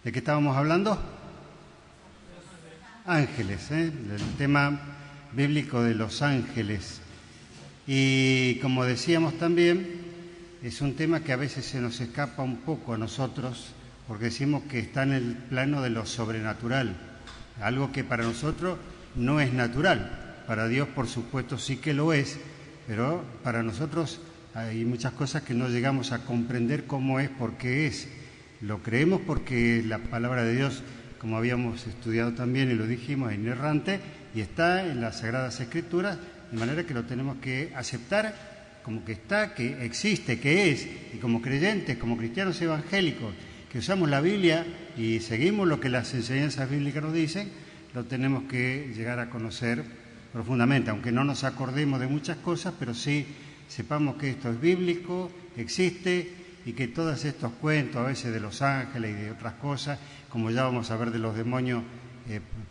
¿De qué estábamos hablando? Ángeles, del tema bíblico de los ángeles. Y como decíamos también, es un tema que a veces se nos escapa un poco a nosotros, porque decimos que está en el plano de lo sobrenatural, algo que para nosotros no es natural. Para Dios, por supuesto, sí que lo es, pero para nosotros hay muchas cosas que no llegamos a comprender cómo es, por qué es. Lo creemos porque la palabra de Dios, como habíamos estudiado también y lo dijimos, es inerrante y está en las Sagradas Escrituras, de manera que lo tenemos que aceptar como que está, que existe, que es, y como creyentes, como cristianos evangélicos, que usamos la Biblia y seguimos lo que las enseñanzas bíblicas nos dicen, lo tenemos que llegar a conocer profundamente, aunque no nos acordemos de muchas cosas, pero sí sepamos que esto es bíblico, existe, y que todos estos cuentos, a veces de los ángeles y de otras cosas, como ya vamos a ver de los demonios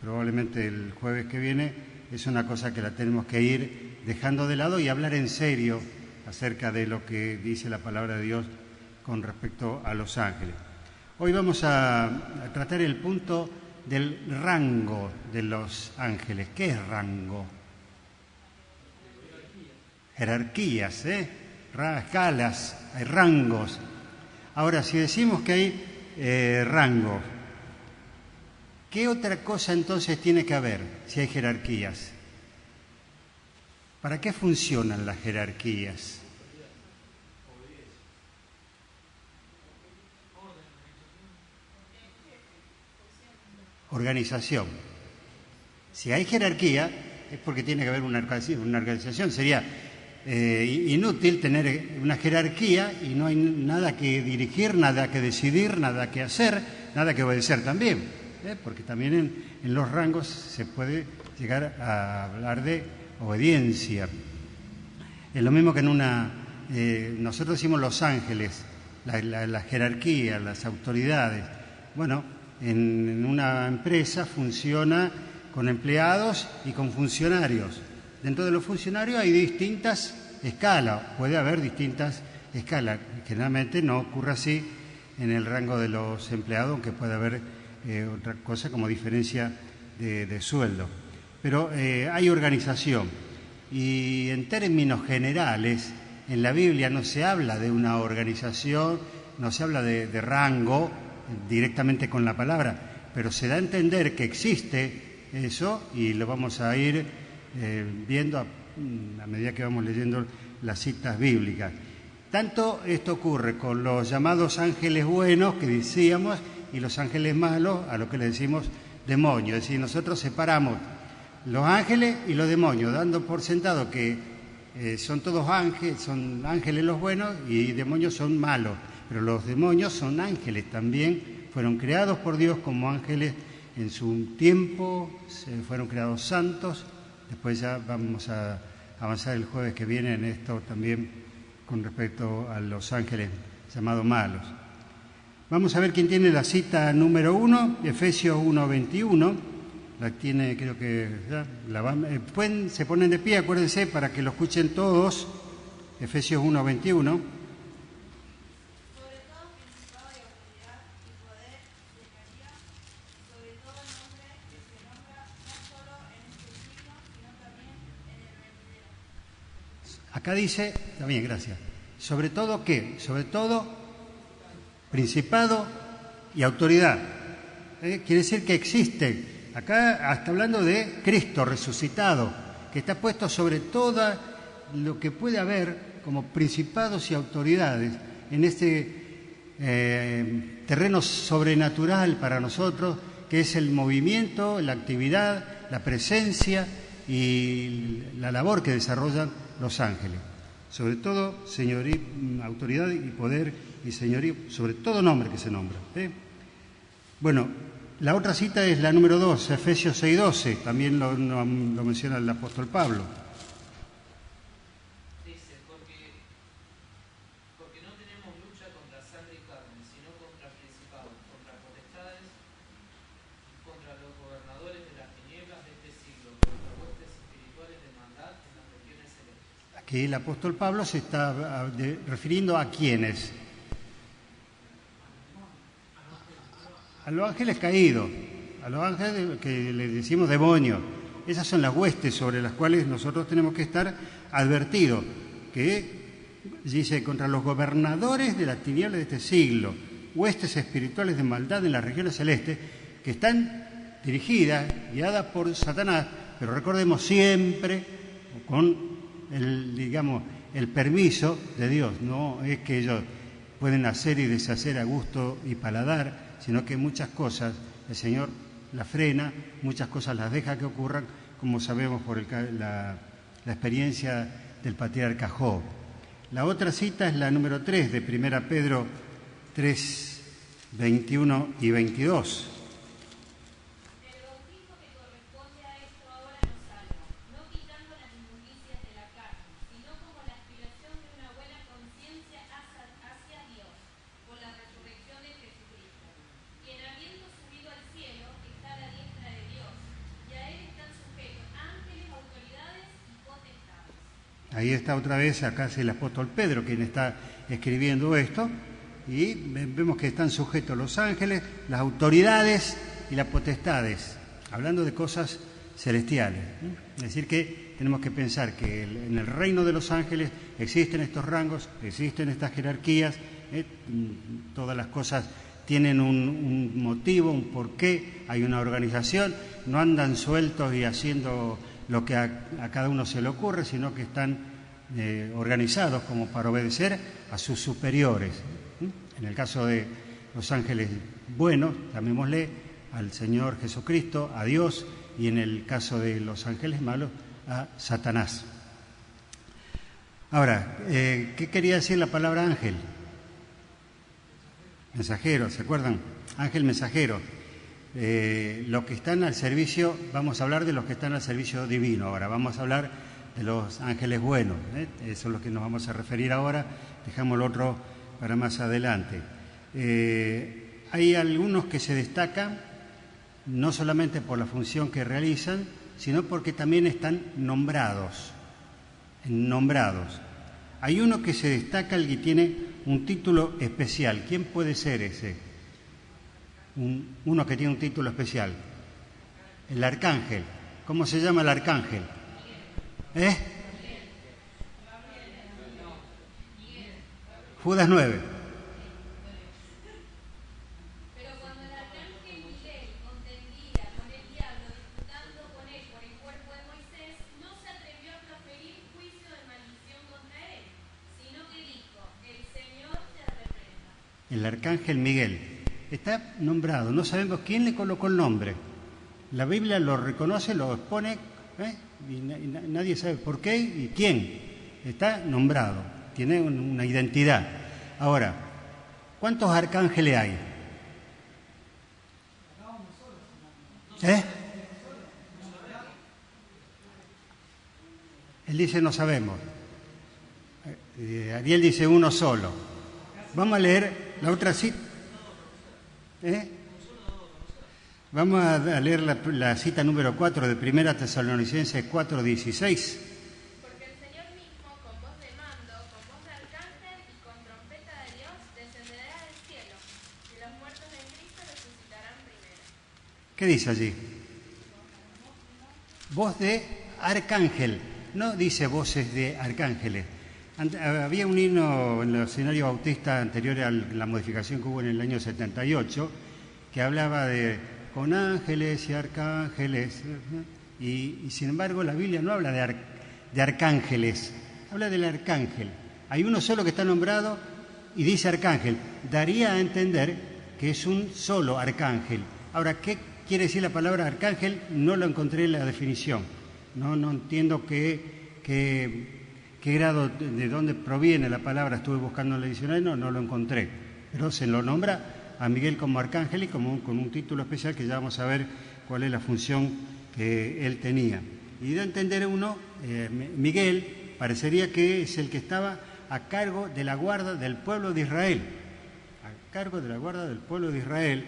probablemente el jueves que viene, es una cosa que la tenemos que ir dejando de lado y hablar en serio acerca de lo que dice la palabra de Dios con respecto a los ángeles. Hoy vamos a tratar el punto del rango de los ángeles. ¿Qué es rango? Jerarquías, escalas, hay rangos. Ahora, si decimos que hay rangos, ¿qué otra cosa entonces tiene que haber si hay jerarquías? ¿Para qué funcionan las jerarquías? Organización. Si hay jerarquía, es porque tiene que haber una organización. Sería inútil tener una jerarquía y no hay nada que dirigir, nada que decidir, nada que hacer, nada que obedecer también, porque también en los rangos se puede llegar a hablar de obediencia. Es lo mismo que en nosotros decimos los ángeles, la jerarquía, las autoridades. Bueno, en una empresa funciona con empleados y con funcionarios. Dentro de los funcionarios hay distintas escalas, puede haber distintas escalas. Generalmente no ocurre así en el rango de los empleados, aunque puede haber otra cosa como diferencia de sueldo. Pero hay organización y en términos generales en la Biblia no se habla de una organización, no se habla de rango directamente con la palabra, pero se da a entender que existe eso y lo vamos a ir viendo a medida que vamos leyendo las citas bíblicas. Tanto esto ocurre con los llamados ángeles buenos que decíamos y los ángeles malos, a lo que le decimos demonios. Es decir, nosotros separamos los ángeles y los demonios, dando por sentado que son todos ángeles, son ángeles los buenos y demonios son malos. Pero los demonios son ángeles también, fueron creados por Dios como ángeles en su tiempo, fueron creados santos. Después ya vamos a avanzar el jueves que viene en esto también con respecto a los ángeles llamados malos. Vamos a ver quién tiene la cita número 1, Efesios 1:21. La tiene, creo que ya se ponen de pie, acuérdense, para que lo escuchen todos. Efesios 1:21. Acá dice, está bien, gracias, sobre todo ¿qué? Sobre todo principado y autoridad. Quiere decir que existe, acá está hablando de Cristo resucitado, que está puesto sobre todo lo que puede haber como principados y autoridades en este terreno sobrenatural para nosotros, que es el movimiento, la actividad, la presencia y la labor que desarrollan los ángeles. Sobre todo señoría, autoridad y poder y señoría, sobre todo nombre que se nombra. Bueno, la otra cita es la número 2, Efesios 6:12, también lo menciona el apóstol Pablo. Dice, porque no tenemos lucha contra sangre y carne, sino contra principados, contra potestades, contra los gobernadores de las tinieblas de este siglo, contra huestes espirituales de maldad en las regiones celestes. Aquí el apóstol Pablo se está refiriendo a quiénes. A los ángeles caídos, a los ángeles que le decimos demonios. Esas son las huestes sobre las cuales nosotros tenemos que estar advertidos, que dice contra los gobernadores de las tinieblas de este siglo, huestes espirituales de maldad en las regiones celestes, que están dirigidas, guiadas por Satanás, pero recordemos siempre con el permiso de Dios. No es que ellos pueden hacer y deshacer a gusto y paladar, sino que muchas cosas el Señor las frena, muchas cosas las deja que ocurran, como sabemos por la experiencia del patriarca Job. La otra cita es la número 3 de 1 Pedro 3, 21 y 22. El bautismo que corresponde a esto ahora nos salva, no quitando las injusticias de la carne, sino como la aspiración de una buena conciencia hacia Dios, por la resurrección de Jesucristo, quien habiendo subido al cielo está a la diestra de Dios, y a él están sujetos ángeles, autoridades y potestades. Ahí está otra vez, acá es el apóstol Pedro quien está escribiendo esto, y vemos que están sujetos los ángeles, las autoridades y las potestades, hablando de cosas celestiales. Es decir que tenemos que pensar que en el reino de los ángeles existen estos rangos, existen estas jerarquías, todas las cosas tienen un motivo, un porqué, hay una organización, no andan sueltos y haciendo lo que a cada uno se le ocurre, sino que están organizados como para obedecer a sus superiores. En el caso de los ángeles buenos, llamémosle al Señor Jesucristo, a Dios, y en el caso de los ángeles malos, a Satanás. Ahora, ¿qué quería decir la palabra ángel? Mensajero, ¿se acuerdan? Ángel mensajero. Los que están al servicio, vamos a hablar de los que están al servicio divino ahora, vamos a hablar de los ángeles buenos, eso es lo que nos vamos a referir ahora, dejamos lo otro para más adelante. Hay algunos que se destacan no solamente por la función que realizan, sino porque también están nombrados. Hay uno que se destaca, el que tiene un título especial. ¿Quién puede ser ese? Uno que tiene un título especial. El arcángel. ¿Cómo se llama el arcángel? Judas 9. Pero cuando el arcángel Miguel contendía con el diablo, disputando con él por el cuerpo de Moisés, no se atrevió a proferir juicio de maldición contra él, sino que dijo: el Señor te reprenda. El arcángel Miguel está nombrado, no sabemos quién le colocó el nombre. La Biblia lo reconoce, lo expone, y nadie sabe por qué y quién. Está nombrado, tiene una identidad. Ahora, ¿cuántos arcángeles hay? Él dice no sabemos. Ariel dice uno solo. Vamos a leer la otra cita. Vamos a leer la cita número 4 de 1 Tesalonicenses 4:16. Porque el Señor mismo, con voz de mando, con voz de arcángel y con trompeta de Dios, descenderá del cielo, y los muertos en Cristo resucitarán primero. ¿Qué dice allí? Voz de arcángel, no dice voces de arcángeles. Había un himno en el escenario bautista anterior a la modificación que hubo en el año 78 que hablaba de con ángeles y arcángeles, y sin embargo la Biblia no habla de arcángeles, habla del arcángel. Hay uno solo que está nombrado y dice arcángel. Daría a entender que es un solo arcángel. Ahora, ¿qué quiere decir la palabra arcángel? No lo encontré en la definición. No entiendo qué grado, de dónde proviene la palabra. Estuve buscando en el diccionario, no lo encontré. Pero se lo nombra a Miguel como arcángel y con un título especial que ya vamos a ver cuál es la función que él tenía. Y de entender uno, Miguel parecería que es el que estaba a cargo de la guarda del pueblo de Israel. A cargo de la guarda del pueblo de Israel.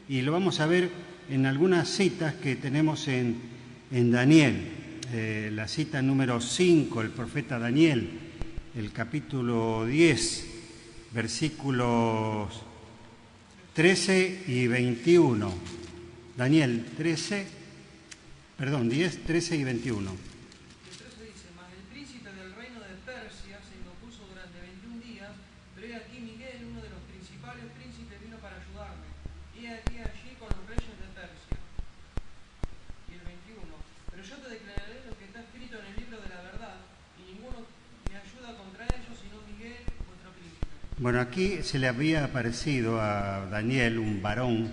Y lo vamos a ver en algunas citas que tenemos en Daniel. La cita número 5, el profeta Daniel, el capítulo 10, versículos 13 y 21. Daniel 13, perdón, 10, 13 y 21. El 13 dice, mas el príncipe del reino de Persia se me opuso durante 21 días, pero he aquí Miguel, uno de los principales príncipes, vino para ayudarme. Y he aquí allí con los reyes de Persia. Y el 21, pero yo te declararé lo que está escrito en el libro de la verdad, y ninguno me ayuda contra ellos, sino Miguel, vuestro príncipe. Bueno, aquí se le había aparecido a Daniel un varón,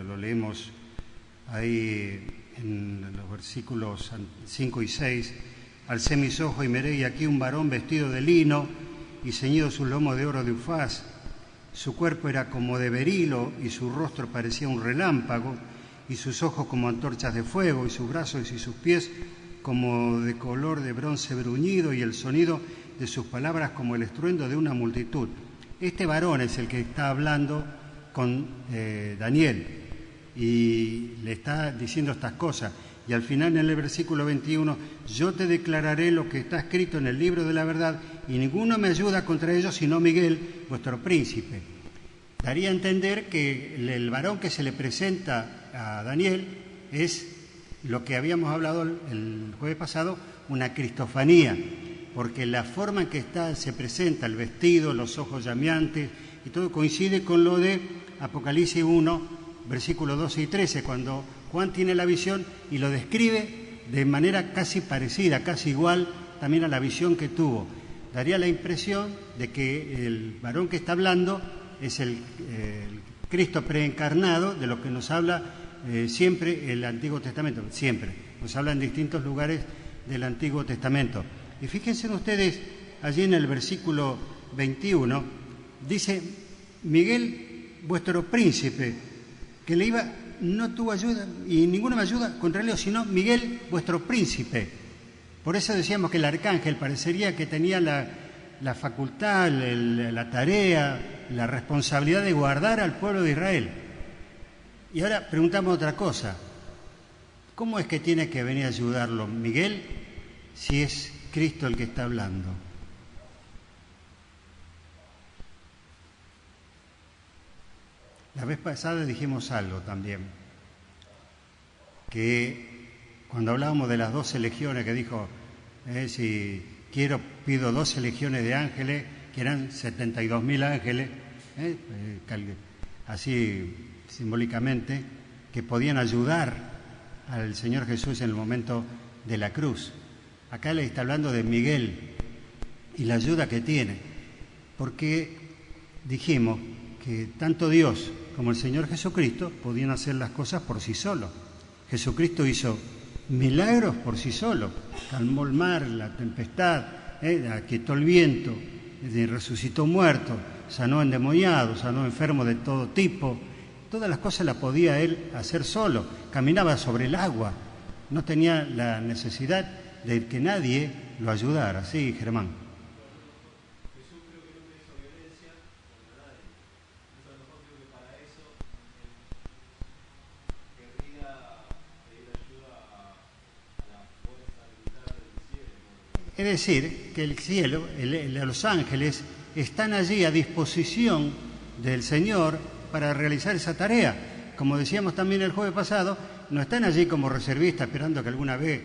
lo leemos ahí en los versículos 5 y 6, alcé mis ojos y miré, y aquí un varón vestido de lino y ceñido sus lomos de oro de Ufaz. Su cuerpo era como de berilo y su rostro parecía un relámpago y sus ojos como antorchas de fuego y sus brazos y sus pies como de color de bronce bruñido y el sonido de sus palabras como el estruendo de una multitud. Este varón es el que está hablando con Daniel y le está diciendo estas cosas. Y al final en el versículo 21, yo te declararé lo que está escrito en el libro de la verdad y ninguno me ayuda contra ellos sino Miguel, vuestro príncipe. Daría a entender que el varón que se le presenta a Daniel es lo que habíamos hablado el jueves pasado, una cristofanía, porque la forma en que se presenta el vestido, los ojos llameantes y todo coincide con lo de Apocalipsis 1, versículos 12 y 13, cuando Juan tiene la visión y lo describe de manera casi parecida, casi igual también a la visión que tuvo. Daría la impresión de que el varón que está hablando es el Cristo preencarnado, de lo que nos habla siempre el Antiguo Testamento, siempre. Nos habla en distintos lugares del Antiguo Testamento. Y fíjense ustedes, allí en el versículo 21, dice, Miguel, vuestro príncipe, que no tuvo ayuda y ninguno me ayuda contra él, sino Miguel, vuestro príncipe. Por eso decíamos que el arcángel parecería que tenía la facultad, la tarea, la responsabilidad de guardar al pueblo de Israel. Y ahora preguntamos otra cosa. ¿Cómo es que tiene que venir a ayudarlo Miguel si es Cristo el que está hablando? La vez pasada dijimos algo también, que cuando hablábamos de las 12 legiones, que dijo, si quiero, pido 12 legiones de ángeles, que eran 72.000 ángeles, así simbólicamente, que podían ayudar al Señor Jesús en el momento de la cruz. Acá le está hablando de Miguel y la ayuda que tiene, porque dijimos que tanto Dios como el Señor Jesucristo podían hacer las cosas por sí solos. Jesucristo hizo milagros por sí solo, calmó el mar, la tempestad, aquietó el viento, resucitó muertos, sanó endemoniados, sanó enfermos de todo tipo. Todas las cosas las podía él hacer solo, caminaba sobre el agua, no tenía la necesidad de que nadie lo ayudara. Sí, Germán. Es decir, que el cielo, los ángeles, están allí a disposición del Señor para realizar esa tarea. Como decíamos también el jueves pasado, no están allí como reservistas esperando que alguna vez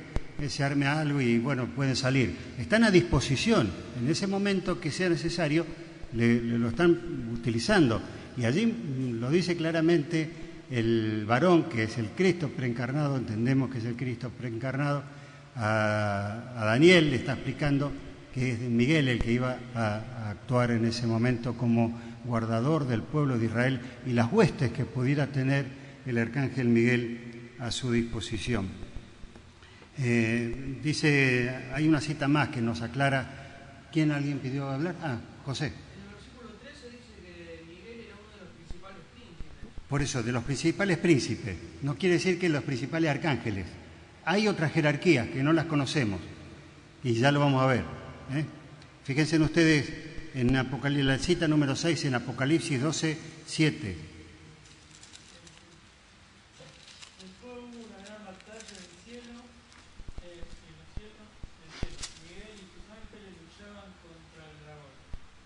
se arme algo y bueno, pueden salir. Están a disposición. En ese momento que sea necesario, lo están utilizando. Y allí lo dice claramente el varón, que es el Cristo preencarnado, entendemos que es el Cristo preencarnado. A Daniel le está explicando que es Miguel el que iba a actuar en ese momento como guardador del pueblo de Israel y las huestes que pudiera tener el arcángel Miguel a su disposición. Dice, hay una cita más que nos aclara. ¿Alguien pidió hablar? José. En el versículo 13 dice que Miguel era uno de los principales príncipes. Por eso, de los principales príncipes. No quiere decir que los principales arcángeles. Hay otras jerarquías que no las conocemos y ya lo vamos a ver. Fíjense ustedes en la cita número 6 en Apocalipsis 12, 7. Después hubo una gran batalla en el cielo, Miguel y sus ángeles luchaban contra el dragón,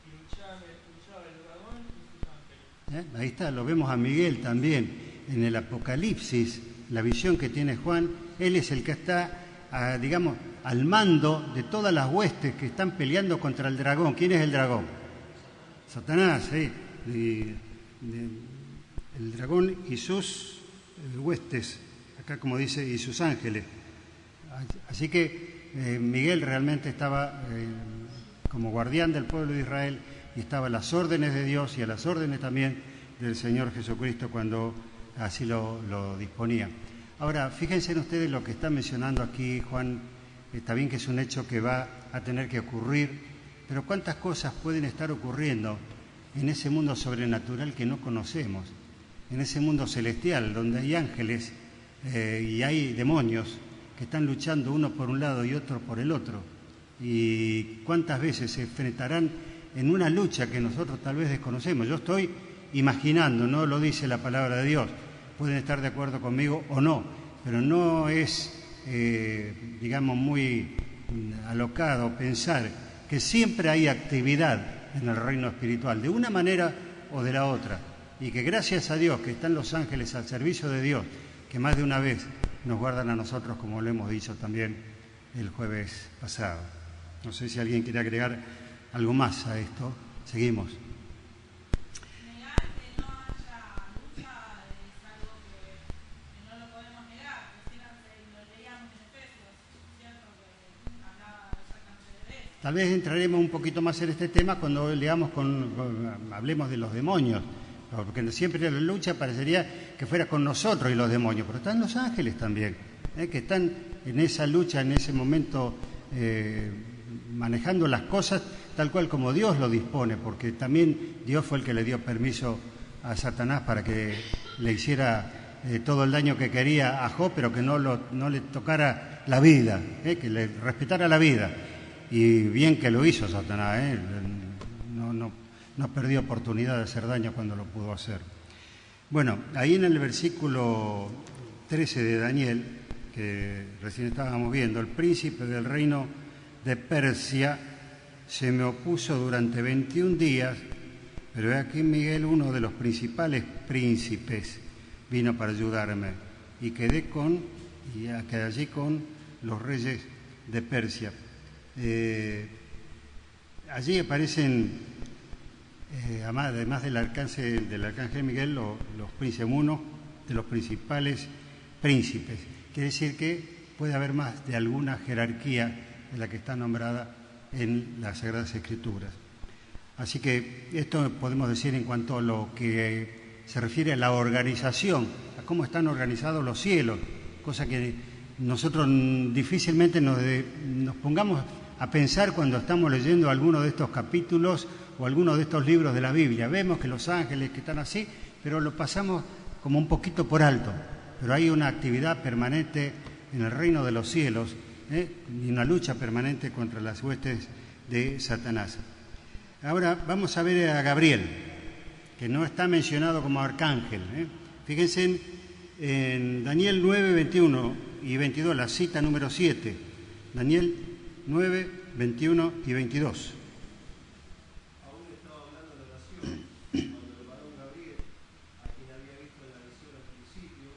y luchaba el dragón y sus ángeles, Ahí está, lo vemos a Miguel también en el Apocalipsis, la visión que tiene Juan. Él es el que está, digamos, al mando de todas las huestes que están peleando contra el dragón. ¿Quién es el dragón? Satanás, ¿sí? El dragón y sus huestes, acá como dice, y sus ángeles. Así que Miguel realmente estaba como guardián del pueblo de Israel y estaba a las órdenes de Dios y a las órdenes también del Señor Jesucristo cuando así lo disponía. Ahora, fíjense ustedes lo que está mencionando aquí Juan. Está bien que es un hecho que va a tener que ocurrir, pero ¿cuántas cosas pueden estar ocurriendo en ese mundo sobrenatural que no conocemos? En ese mundo celestial donde hay ángeles y hay demonios que están luchando uno por un lado y otro por el otro. Y cuántas veces se enfrentarán en una lucha que nosotros tal vez desconocemos. Yo estoy imaginando, no lo dice la palabra de Dios. Pueden estar de acuerdo conmigo o no, pero no es, digamos, muy alocado pensar que siempre hay actividad en el reino espiritual, de una manera o de la otra, y que gracias a Dios que están los ángeles al servicio de Dios, que más de una vez nos guardan a nosotros, como lo hemos dicho también el jueves pasado. No sé si alguien quiere agregar algo más a esto. Seguimos. Negar que no haya lucha es algo que no lo podemos negar. Recién lo leíamos en Efesios, ¿cierto? Que hablaba exactamente de eso. Tal vez entraremos un poquito más en este tema cuando hablemos de los demonios, porque siempre la lucha parecería que fuera con nosotros y los demonios, pero están los ángeles también, que están en esa lucha, en ese momento, manejando las cosas tal cual como Dios lo dispone, porque también Dios fue el que le dio permiso a Satanás para que le hiciera todo el daño que quería a Job, pero que no le tocara la vida, que le respetara la vida. Y bien que lo hizo Satanás, no perdió oportunidad de hacer daño cuando lo pudo hacer. Bueno, ahí en el versículo 13 de Daniel, que recién estábamos viendo, el príncipe del reino de Persia se me opuso durante 21 días, pero he aquí Miguel, uno de los principales príncipes, vino para ayudarme y quedé allí con los reyes de Persia. Allí aparecen, además del arcángel Miguel, los príncipes, uno de los principales príncipes. Quiere decir que puede haber más de alguna jerarquía de la que está nombrada en las Sagradas Escrituras. Así que esto podemos decir en cuanto a lo que se refiere a la organización, a cómo están organizados los cielos, cosa que nosotros difícilmente nos pongamos a pensar cuando estamos leyendo alguno de estos capítulos o alguno de estos libros de la Biblia. Vemos que los ángeles que están así, pero lo pasamos como un poquito por alto. Pero hay una actividad permanente en el reino de los cielos, y una lucha permanente contra las huestes de Satanás. Ahora vamos a ver a Gabriel, que no está mencionado como arcángel. Fíjense en Daniel 9, 21 y 22, la cita número 7. Daniel 9, 21 y 22. Aún estaba hablando de oración, cuando el varón Gabriel, a quien había visto en la visión al principio,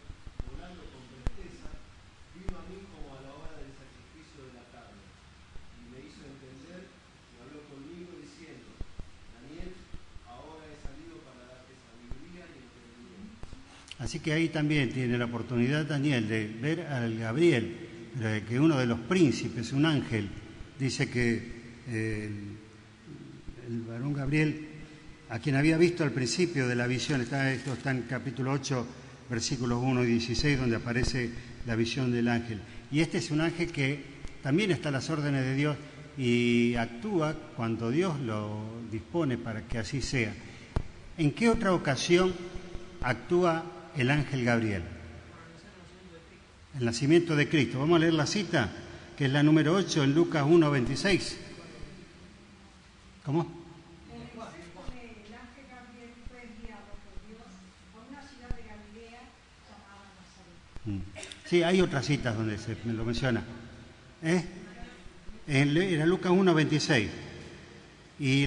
volando con presteza, vino a mí como a la hora del sacrificio de la carne, y me hizo entender y habló conmigo diciendo: Daniel, ahora he salido para darte sabiduría y entendimiento. Así que ahí también tiene la oportunidad Daniel de ver al Gabriel, que uno de los príncipes, un ángel, dice que el varón Gabriel, a quien había visto al principio de la visión, esto está en capítulo 8, versículos 1 y 16, donde aparece la visión del ángel. Y este es un ángel que también está a las órdenes de Dios y actúa cuando Dios lo dispone para que así sea. ¿En qué otra ocasión actúa el ángel Gabriel? El nacimiento de Cristo. Vamos a leer la cita, que es la número 8 en Lucas 1, 26. ¿Cómo? El ángel Gabriel fue enviado por Dios a una ciudad de Galilea llamada Nazaret. Sí, hay otras citas donde se lo menciona. Era Lucas 1, 26. Y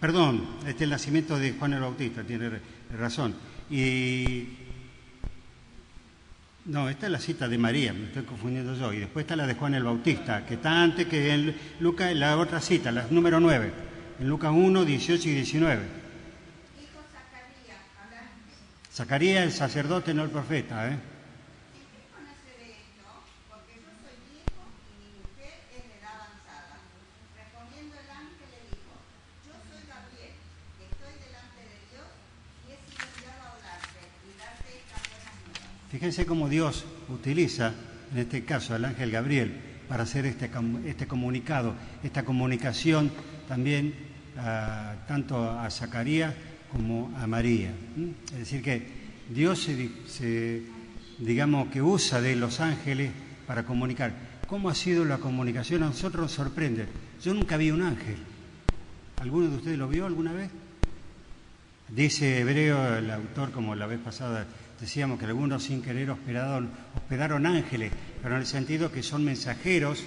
Perdón, este es el nacimiento de Juan el Bautista, tiene razón. No, esta es la cita de María, me estoy confundiendo yo. Y después está la de Juan el Bautista, que está antes que en Lucas, la otra cita, la número 9, en Lucas 1, 18 y 19. Dijo Zacarías, Zacarías el sacerdote, no el profeta, ¿eh? ¿en qué conoceré esto? Porque yo soy viejo y mi mujer es de edad avanzada. Respondiendo el ángel le dijo, yo soy Gabriel, que estoy delante de Dios y he sido enviado a hablarte y darte estas buenas nuevas. Fíjense cómo Dios utiliza, en este caso, al ángel Gabriel para hacer este comunicado, esta comunicación también tanto a Zacarías como a María. Es decir, que Dios digamos que usa de los ángeles para comunicar. ¿Cómo ha sido la comunicación? A nosotros nos sorprende. Yo nunca vi un ángel. ¿Alguno de ustedes lo vio alguna vez? Dice Hebreo, el autor, como la vez pasada decíamos, que algunos sin querer hospedaron ángeles, pero en el sentido que son mensajeros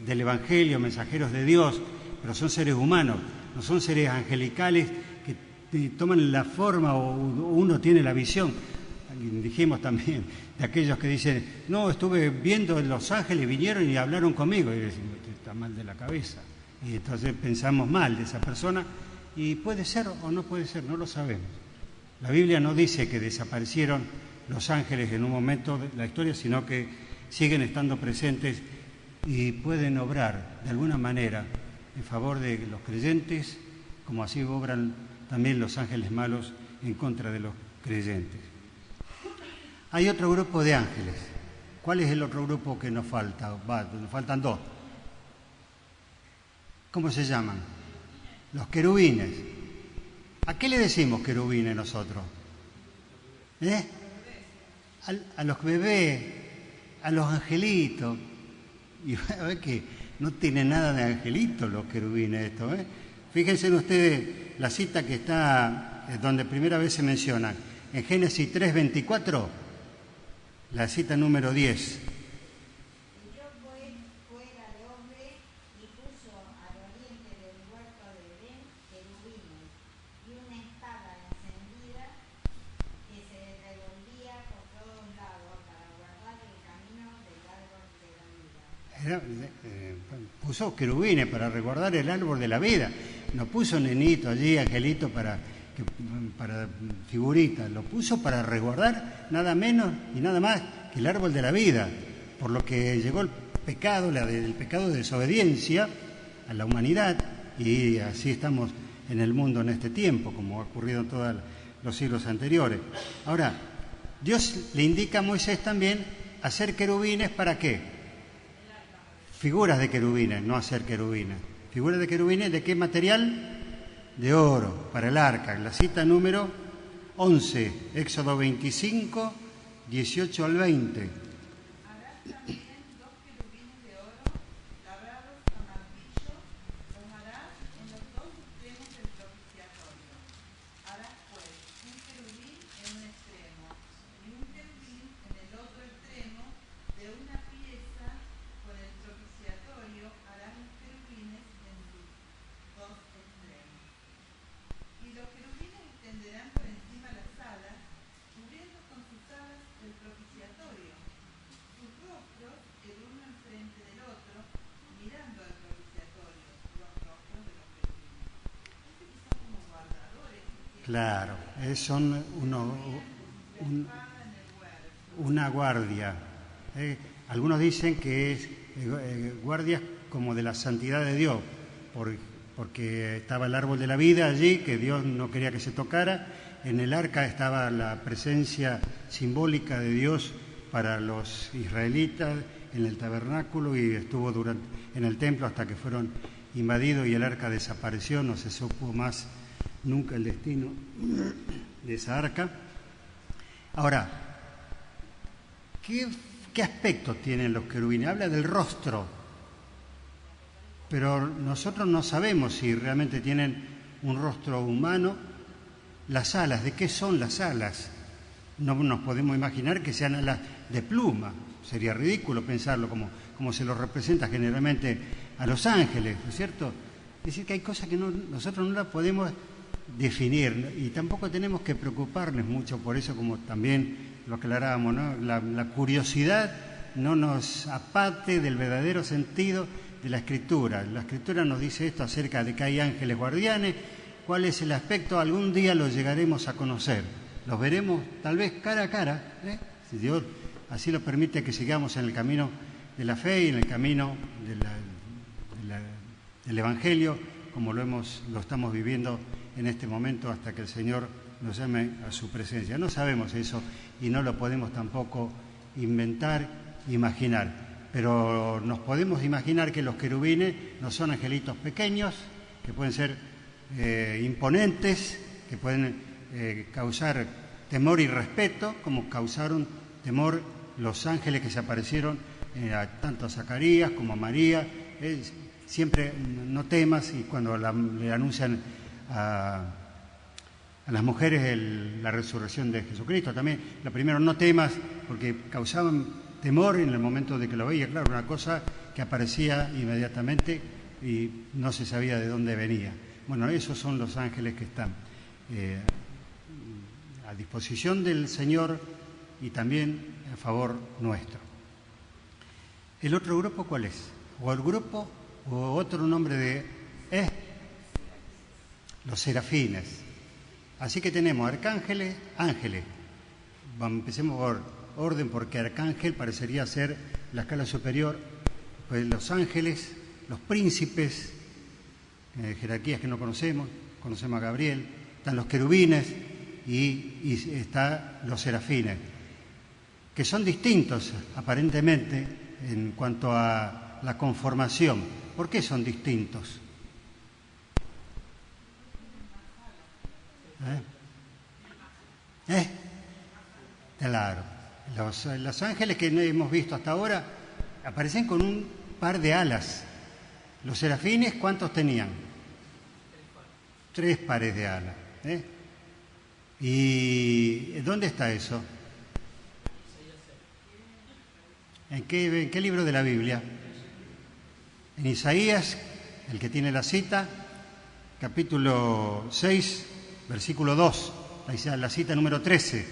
del Evangelio, mensajeros de Dios, pero son seres humanos, no son seres angelicales que toman la forma o uno tiene la visión. Dijimos también de aquellos que dicen, no, estuve viendo los ángeles, vinieron y hablaron conmigo. Y decimos, está mal de la cabeza. Y entonces pensamos mal de esa persona, y puede ser o no puede ser, no lo sabemos. La Biblia no dice que desaparecieron los ángeles en un momento de la historia, sino que siguen estando presentes y pueden obrar de alguna manera en favor de los creyentes, como así obran también los ángeles malos en contra de los creyentes. Hay otro grupo de ángeles. ¿Cuál es el otro grupo que nos falta? Nos faltan dos. ¿Cómo se llaman? Los querubines. ¿A qué le decimos querubines nosotros? A los bebés, a los angelitos. Y a ver que no tiene nada de angelitos los querubines esto, ¿eh? Fíjense ustedes la cita que está, donde primera vez se menciona, en Génesis 3:24, la cita número 10. Y Dios fuera de hombre y puso al oriente del huerto de Edén querubines y una espada encendida que se revolvía por todos lados para guardar el camino del árbol de la vida. Puso querubines para resguardar el árbol de la vida. No puso nenito allí, angelito para figuritas. Lo puso para resguardar nada menos y nada más que el árbol de la vida. Por lo que llegó el pecado, el pecado de desobediencia a la humanidad. Y así estamos en el mundo en este tiempo, como ha ocurrido en todos los siglos anteriores. Ahora, Dios le indica a Moisés también hacer querubines, ¿para qué? Figuras de querubines, no hacer querubines. Figuras de querubines, ¿de qué material? De oro, para el arca. La cita número 11, Éxodo 25, 18 al 20. Harás también 2 querubines de oro labrados a martillo, los harás en los 2 extremos del propiciatorio. Harás pues un querubín en un extremo y un querubín en el otro extremo de una pieza. Con el propiciatorio harás los querubines en sus 2 extremos. Y los querubines extenderán por encima las alas, cubriendo con sus alas el propiciatorio. Sus rostros, el uno enfrente del otro, mirando al propiciatorio, los rostros de los querubines. Que son como guardadores. Claro, son una guardia. Algunos dicen que es guardias como de la santidad de Dios, porque estaba el árbol de la vida allí, que Dios no quería que se tocara. En el arca estaba la presencia simbólica de Dios para los israelitas en el tabernáculo, y estuvo en el templo hasta que fueron invadidos y el arca desapareció. No se supo más nunca el destino de esa arca. Ahora, ¿qué aspectos tienen los querubines? Habla del rostro, pero nosotros no sabemos si realmente tienen un rostro humano. Las alas, ¿de qué son las alas? No nos podemos imaginar que sean alas de pluma. Sería ridículo pensarlo como se lo representa generalmente a los ángeles, ¿no es cierto? Es decir, que hay cosas que nosotros no las podemos definir y tampoco tenemos que preocuparnos mucho por eso, como también lo aclarábamos, ¿no? La curiosidad no nos aparte del verdadero sentido de la Escritura. La Escritura nos dice esto acerca de que hay ángeles guardianes. ¿Cuál es el aspecto? Algún día lo llegaremos a conocer. Los veremos tal vez cara a cara, si Dios así lo permite, que sigamos en el camino de la fe y en el camino del Evangelio, como lo estamos viviendo en este momento hasta que el Señor nos llame a su presencia. No sabemos eso y no lo podemos tampoco inventar, imaginar. Pero nos podemos imaginar que los querubines no son angelitos pequeños, que pueden ser imponentes, que pueden causar temor y respeto, como causaron temor los ángeles que se aparecieron tanto a Zacarías como a María. Siempre no temas, y cuando le anuncian a las mujeres la resurrección de Jesucristo también, lo primero, no temas, porque causaban temor en el momento de que lo veía. Claro, una cosa que aparecía inmediatamente y no se sabía de dónde venía. Bueno, esos son los ángeles que están a disposición del Señor y también a favor nuestro. ¿El otro grupo cuál es? O el grupo o otro nombre de los serafines. Así que tenemos arcángeles, ángeles. Empecemos por orden, porque arcángel parecería ser la escala superior. Pues los ángeles, los príncipes, jerarquías que no conocemos a Gabriel, están los querubines y están los serafines, que son distintos aparentemente en cuanto a la conformación. ¿Por qué son distintos? Claro. Los ángeles que hemos visto hasta ahora aparecen con un par de alas. Los serafines, ¿cuántos tenían? 3 pares de alas. ¿Y dónde está eso? ¿En qué libro de la Biblia? En Isaías, el que tiene la cita, capítulo 6, versículo 2, la cita número 13.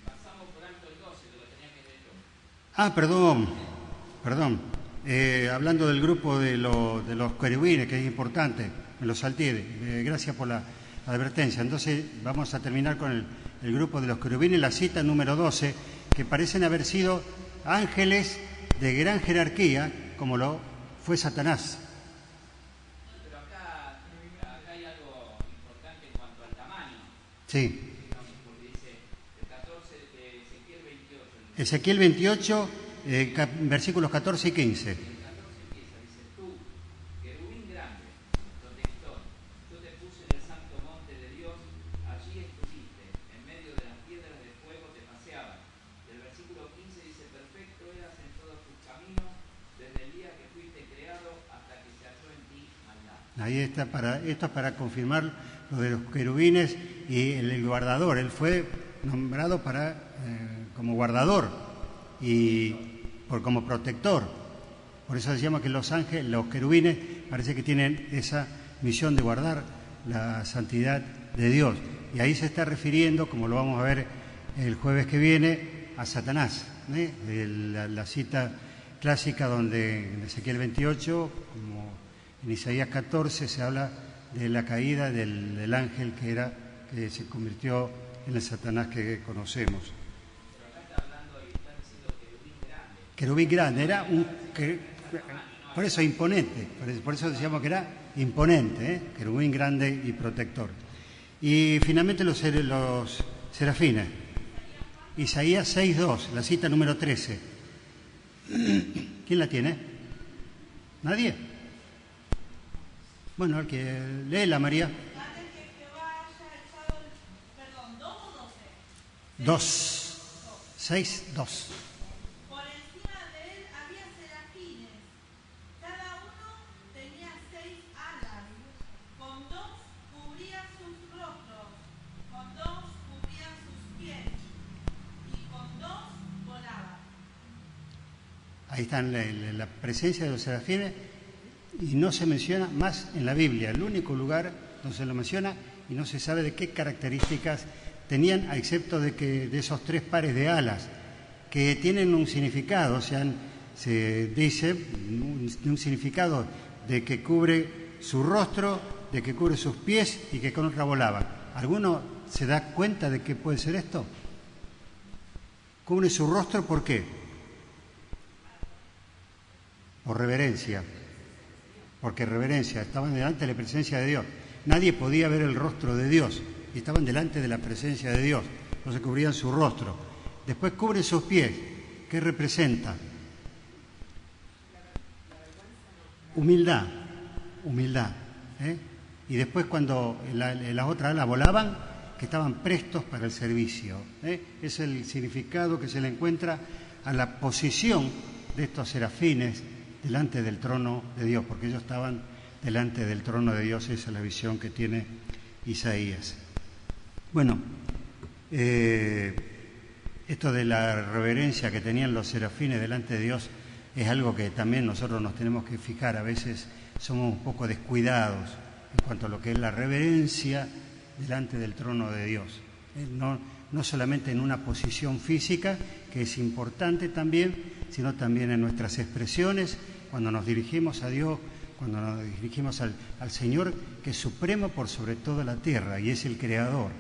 Pasamos por alto el 12, que lo tenía que leer yo. Ah, perdón. Hablando del grupo de los querubines, que es importante, me lo salté. Gracias por la advertencia. Entonces vamos a terminar con el grupo de los querubines, la cita número 12, que parecen haber sido ángeles de gran jerarquía, como lo fue Satanás. Pero acá hay algo importante en cuanto al tamaño. Sí. Porque dice el 14 de Ezequiel 28. Ezequiel 28, versículos 14 y 15. El 14 empieza, dice: tú, querubín grande, protector, yo te puse en el santo monte de Dios, allí estuviste, en medio de las piedras de fuego te paseabas. El versículo 15 dice: perfecto eras en todos tus caminos, desde el día que fuiste creado hasta que se halló en ti maldad. Ahí está, esto es para confirmar lo de los querubines y el guardador. Él fue nombrado como guardador y como protector. Por eso decíamos que los ángeles, los querubines, parece que tienen esa misión de guardar la santidad de Dios. Y ahí se está refiriendo, como lo vamos a ver el jueves que viene, a Satanás. La cita clásica donde en Ezequiel 28, como en Isaías 14, se habla de la caída del ángel que se convirtió en el Satanás que conocemos. Pero acá está hablando y está diciendo Querubín querubín grande. grande, era por eso imponente, por eso decíamos que era imponente, querubín grande y protector. Y finalmente los serafines. Isaías 6.2, la cita número 13. ¿Quién la tiene? ¿Nadie? Bueno, el que léela, María. Antes que Jehová haya echado perdón, 2 o 12. 2. 6.2. Por encima de él había serafines. Cada uno tenía 6 alas. Con 2 cubría sus rostros, con 2 cubrían sus pies y con 2 volaban. Ahí están la presencia de los serafines y no se menciona más en la Biblia. El único lugar donde se lo menciona y no se sabe de qué características tenían, a excepto de esos 3 pares de alas, que tienen un significado, o sea, se dice un significado de que cubre su rostro, de que cubre sus pies y que con otra volaba. ¿Alguno se da cuenta de qué puede ser esto? Cubre su rostro, ¿por qué? Por reverencia. Porque reverencia, estaban delante de la presencia de Dios. Nadie podía ver el rostro de Dios y estaban delante de la presencia de Dios. Entonces cubrían su rostro. Después cubren sus pies. ¿Qué representa? Humildad. Humildad. Y después cuando las otras alas volaban, que estaban prestos para el servicio. Es el significado que se le encuentra a la posición de estos serafines delante del trono de Dios, porque ellos estaban delante del trono de Dios. Esa es la visión que tiene Isaías. Bueno, esto de la reverencia que tenían los serafines delante de Dios es algo que también nosotros nos tenemos que fijar. A veces somos un poco descuidados en cuanto a lo que es la reverencia delante del trono de Dios. No solamente en una posición física, que es importante también, sino también en nuestras expresiones, cuando nos dirigimos a Dios, cuando nos dirigimos al Señor, que es supremo por sobre toda la tierra y es el Creador.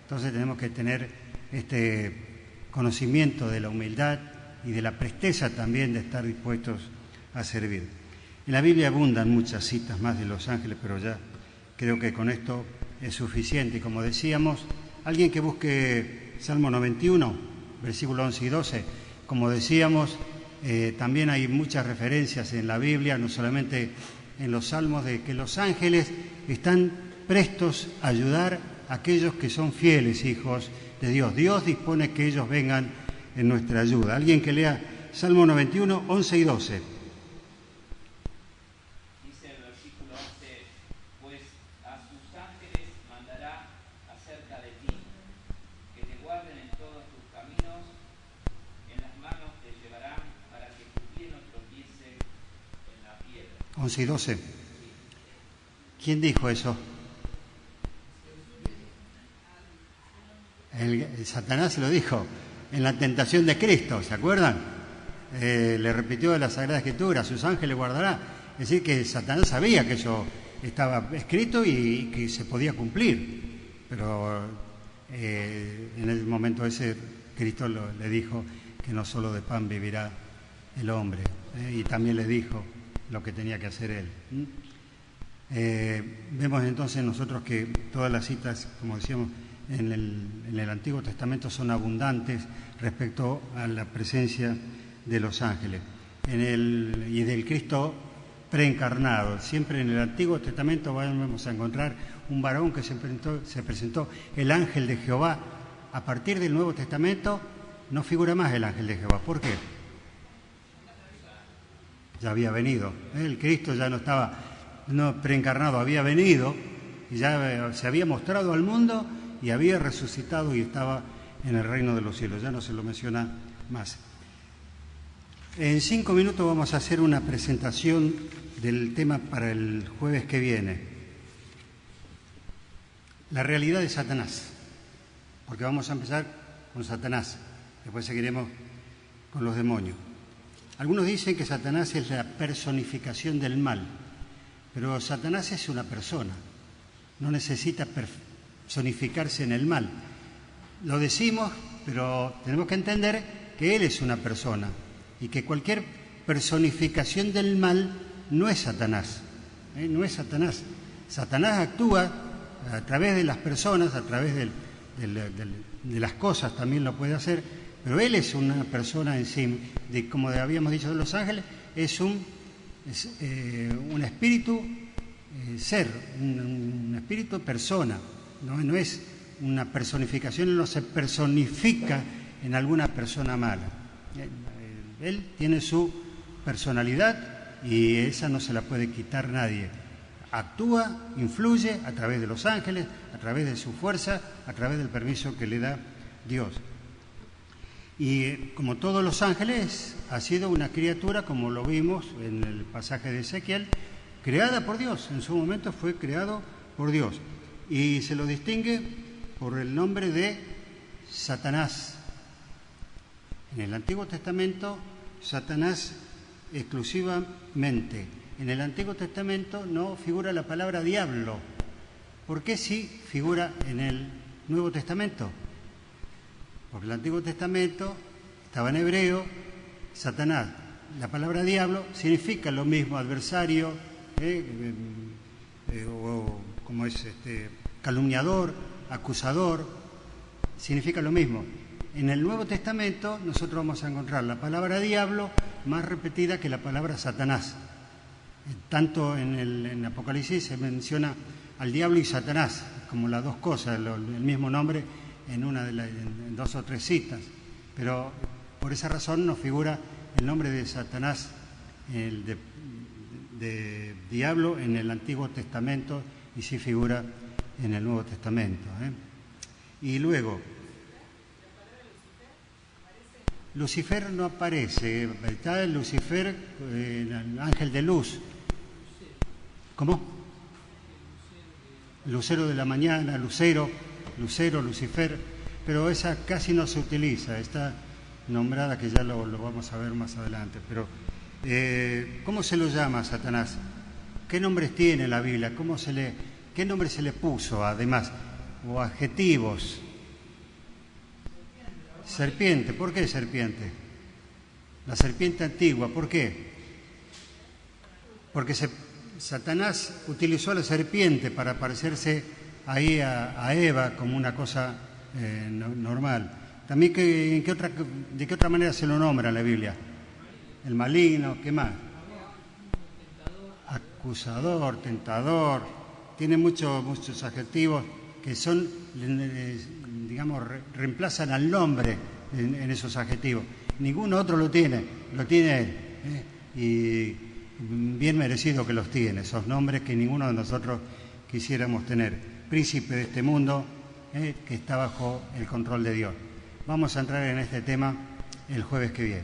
Entonces tenemos que tener este conocimiento de la humildad y de la presteza también de estar dispuestos a servir. En la Biblia abundan muchas citas más de los ángeles, pero ya creo que con esto es suficiente. Y como decíamos, alguien que busque Salmo 91, versículos 11 y 12, como decíamos, también hay muchas referencias en la Biblia, no solamente en los salmos, de que los ángeles están prestos a ayudar a aquellos que son fieles hijos de Dios. Dios dispone que ellos vengan en nuestra ayuda. Alguien que lea Salmo 91, 11 y 12. Dice el versículo 11, pues a sus ángeles mandará acerca de ti, que te guarden en todos tus caminos, en las manos te llevarán para que tu pie no tropiece en la piedra. 11 y 12. ¿Quién dijo eso? Satanás se lo dijo en la tentación de Cristo, ¿se acuerdan? Le repitió de la Sagrada Escritura, sus ángeles guardará. Es decir, que Satanás sabía que eso estaba escrito y que se podía cumplir, pero en el momento ese Cristo le dijo que no solo de pan vivirá el hombre, y también le dijo lo que tenía que hacer él. Vemos entonces nosotros que todas las citas, como decíamos, en el Antiguo Testamento son abundantes respecto a la presencia de los ángeles y del Cristo preencarnado. Siempre en el Antiguo Testamento vamos a encontrar un varón que se presentó, el ángel de Jehová. A partir del Nuevo Testamento no figura más el ángel de Jehová. ¿Por qué? Ya había venido. El Cristo ya no estaba preencarnado, había venido y ya se había mostrado al mundo y había resucitado y estaba en el reino de los cielos. Ya no se lo menciona más. En 5 minutos vamos a hacer una presentación del tema para el jueves que viene. La realidad de Satanás. Porque vamos a empezar con Satanás. Después seguiremos con los demonios. Algunos dicen que Satanás es la personificación del mal. Pero Satanás es una persona. No necesita personificarse en el mal. Lo decimos, pero tenemos que entender que él es una persona y que cualquier personificación del mal no es Satanás. No es Satanás. Satanás actúa a través de las personas, a través de las cosas también lo puede hacer, pero él es una persona en sí. Como habíamos dicho de los ángeles, es un espíritu ser, un espíritu persona. No es una personificación, él no se personifica en alguna persona mala. Él tiene su personalidad y esa no se la puede quitar nadie. Actúa, influye a través de los ángeles, a través de su fuerza, a través del permiso que le da Dios. Y como todos los ángeles, ha sido una criatura, como lo vimos en el pasaje de Ezequiel, creada por Dios, en su momento fue creado por Dios. Y se lo distingue por el nombre de Satanás. En el Antiguo Testamento, Satanás exclusivamente. En el Antiguo Testamento no figura la palabra diablo. ¿Por qué sí figura en el Nuevo Testamento? Porque el Antiguo Testamento estaba en hebreo, Satanás. La palabra diablo significa lo mismo, adversario, o como es calumniador, acusador, significa lo mismo. En el Nuevo Testamento nosotros vamos a encontrar la palabra diablo más repetida que la palabra Satanás. Tanto en Apocalipsis se menciona al diablo y Satanás como las dos cosas, el mismo nombre en 2 o 3 citas. Pero por esa razón no figura el nombre de Satanás, el de diablo, en el Antiguo Testamento, y sí figura en el Nuevo Testamento. Y luego, Lucifer no aparece, está el Lucifer, el ángel de luz. ¿Cómo? Lucero de la mañana, Lucero, Lucifer, pero esa casi no se utiliza, está nombrada, que ya lo vamos a ver más adelante. Pero, ¿cómo se lo llama a Satanás? ¿Qué nombres tiene la Biblia? ¿Qué nombre se le puso, además? O adjetivos. Serpiente. ¿Por qué serpiente? La serpiente antigua. ¿Por qué? Porque Satanás utilizó a la serpiente para parecerse ahí a Eva como una cosa normal. También, ¿de qué otra manera se lo nombra en la Biblia? El maligno, ¿qué más? Acusador, tentador. Tiene muchos adjetivos que son, digamos, reemplazan al nombre en esos adjetivos. Ningún otro lo tiene él. Y bien merecido que los tiene, esos nombres que ninguno de nosotros quisiéramos tener. Príncipe de este mundo, que está bajo el control de Dios. Vamos a entrar en este tema el jueves que viene.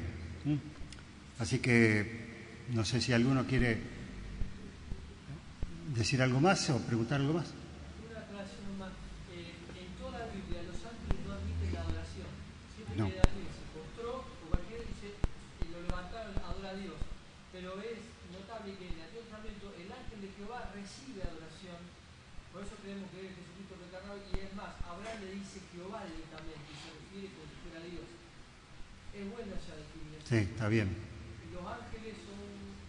Así que no sé si alguno quiere decir algo más o preguntar algo más. Una aclaración más. En toda la Biblia los ángeles no admiten la adoración. Siempre No. que Daniel se postró o cualquiera dice lo levantaron a adorar a Dios. Pero es notable que en el Antiguo Testamento el ángel de Jehová recibe adoración. Por eso creemos que es Jesucristo reencarnado. Y es más, Abraham le dice Jehová directamente y se refiere como si fuera Dios. Es buena esa definición. Sí, está bien. Los ángeles son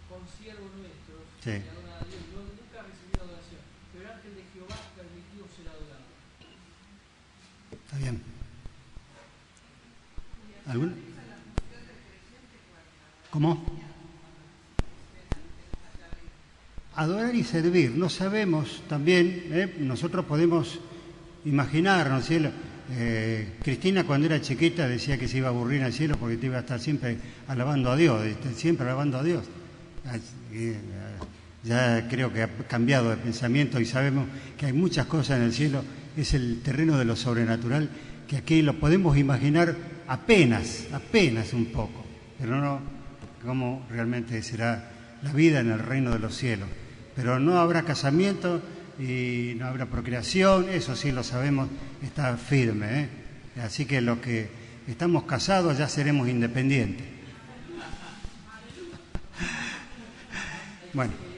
consiervos nuestros. Sí. Que adoran a Dios. Nunca ha recibido adoración. Pero el ángel de Jehová permitió ser adorado. Está bien. ¿Algún? ¿Cómo? Adorar y servir. No sabemos también, nosotros podemos imaginarnos, ¿sí? Cristina cuando era chiquita decía que se iba a aburrir en el cielo porque te iba a estar siempre alabando a Dios, siempre alabando a Dios. Ya creo que ha cambiado de pensamiento y sabemos que hay muchas cosas en el cielo, es el terreno de lo sobrenatural, que aquí lo podemos imaginar apenas un poco, pero no cómo realmente será la vida en el reino de los cielos. Pero no habrá casamiento y no habrá procreación, eso sí lo sabemos, está firme, Así que los que estamos casados ya seremos independientes. Bueno.